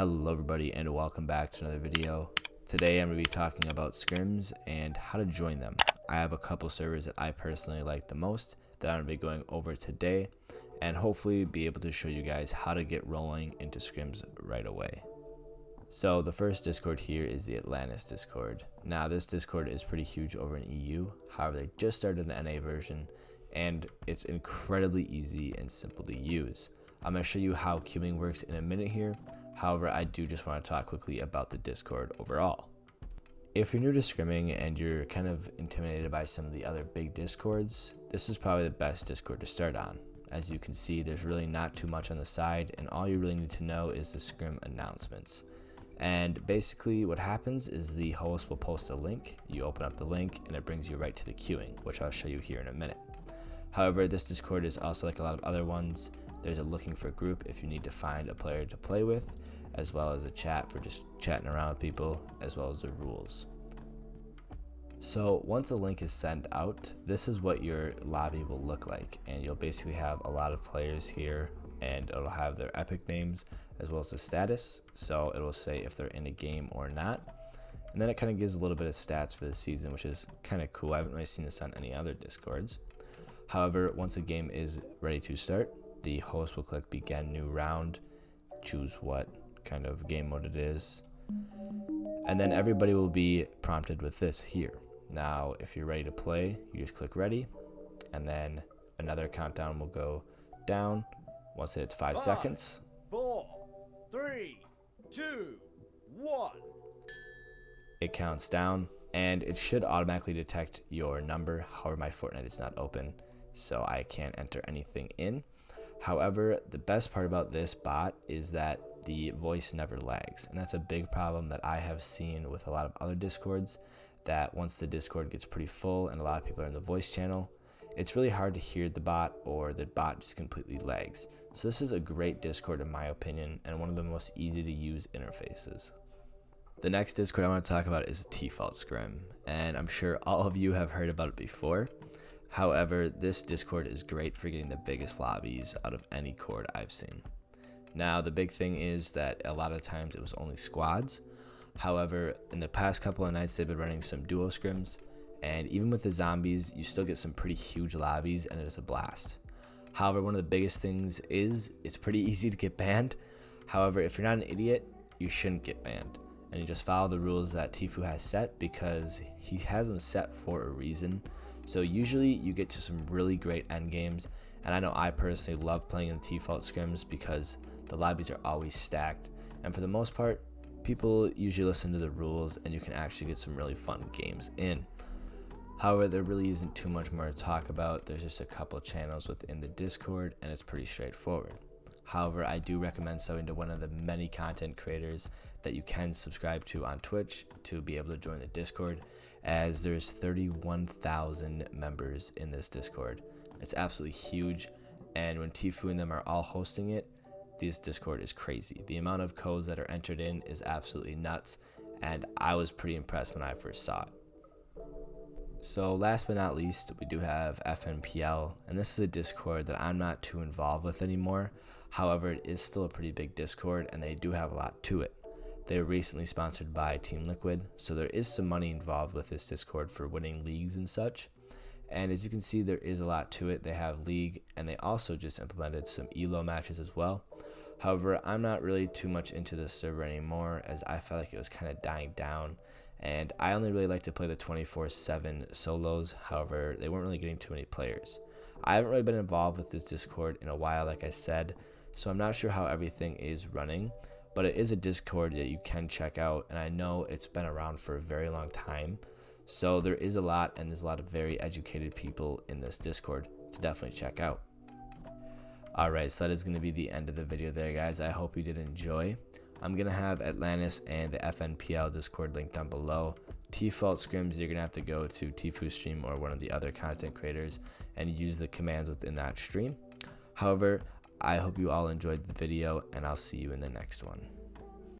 Hello everybody and welcome back to another video. Today I'm going to be talking about scrims and how to join them. I have a couple servers that I personally like the most that I'm going to be going over today and hopefully be able to show you guys how to get rolling into scrims right away. So the first Discord here is the Atlantis Discord. Now this Discord is pretty huge over in EU, however they just started an NA version and it's incredibly easy and simple to use. I'm going to show you how queuing works in a minute here. However, I do just want to talk quickly about the Discord overall. If you're new to scrimming and you're kind of intimidated by some of the other big Discords, this is probably the best Discord to start on. As you can see, there's really not too much on the side, and all you really need to know is the scrim announcements. And basically what happens is the host will post a link, you open up the link, and it brings you right to the queuing, which I'll show you here in a minute. However, this Discord is also like a lot of other ones. There's a looking for group if you need to find a player to play with, as well as a chat for just chatting around with people, as well as the rules. So once a link is sent out, this is what your lobby will look like, and you'll basically have a lot of players here, and it'll have their epic names as well as the status, so it will say if they're in a game or not. And then it kind of gives a little bit of stats for the season, which is kind of cool. I haven't really seen this on any other Discords. However, once a game is ready to start, the host will click begin new round, choose what kind of game mode it is, and then everybody will be prompted with this here. Now if you're ready to play, you just click ready, and then another countdown will go down. Once it hits 5 seconds, 4, 3, 2, 1. It counts down, and it should automatically detect your number. However, my Fortnite is not open, so I can't enter anything in. However, the best part about this bot is that the voice never lags, and that's a big problem that I have seen with a lot of other Discords, that once the Discord gets pretty full and a lot of people are in the voice channel, it's really hard to hear the bot, or the bot just completely lags. So this is a great Discord in my opinion, and one of the most easy to use interfaces. The next Discord I want to talk about is the Tfault Scrim, and I'm sure all of you have heard about it before. However, this Discord is great for getting the biggest lobbies out of any cord I've seen. Now, the big thing is that a lot of times it was only squads. However, in the past couple of nights, they've been running some duo scrims, and even with the zombies, you still get some pretty huge lobbies, and it is a blast. However, one of the biggest things is it's pretty easy to get banned. However, if you're not an idiot, you shouldn't get banned, and you just follow the rules that Tfue has set, because he has them set for a reason. So usually you get to some really great end games, and I know I personally love playing in the Tfault Scrims because the lobbies are always stacked, and for the most part, people usually listen to the rules and you can actually get some really fun games in. However, there really isn't too much more to talk about. There's just a couple channels within the Discord, and it's pretty straightforward. However, I do recommend subbing to one of the many content creators that you can subscribe to on Twitch to be able to join the Discord, as there's 31,000 members in this Discord. It's absolutely huge, and when Tfue and them are all hosting it, this Discord is crazy. The amount of codes that are entered in is absolutely nuts, and I was pretty impressed when I first saw it. So last but not least, we do have FMPL, and this is a Discord that I'm not too involved with anymore. However, it is still a pretty big Discord, and they do have a lot to it. They were recently sponsored by Team Liquid, so there is some money involved with this Discord for winning leagues and such. And as you can see, there is a lot to it. They have league, and they also just implemented some elo matches as well. However, I'm not really too much into this server anymore, as I felt like it was kind of dying down, and I only really like to play the 24/7 solos. However, they weren't really getting too many players. I haven't really been involved with this Discord in a while, like I said, so I'm not sure how everything is running, but it is a Discord that you can check out, and I know it's been around for a very long time, so there is a lot, and there's a lot of very educated people in this Discord to definitely check out. Alright, so that is going to be the end of the video there, guys. I hope you did enjoy. I'm going to have Atlantis and the FNPL Discord link down below. Tfault Scrims, you're going to have to go to Tfue stream or one of the other content creators and use the commands within that stream. However, I hope you all enjoyed the video, and I'll see you in the next one.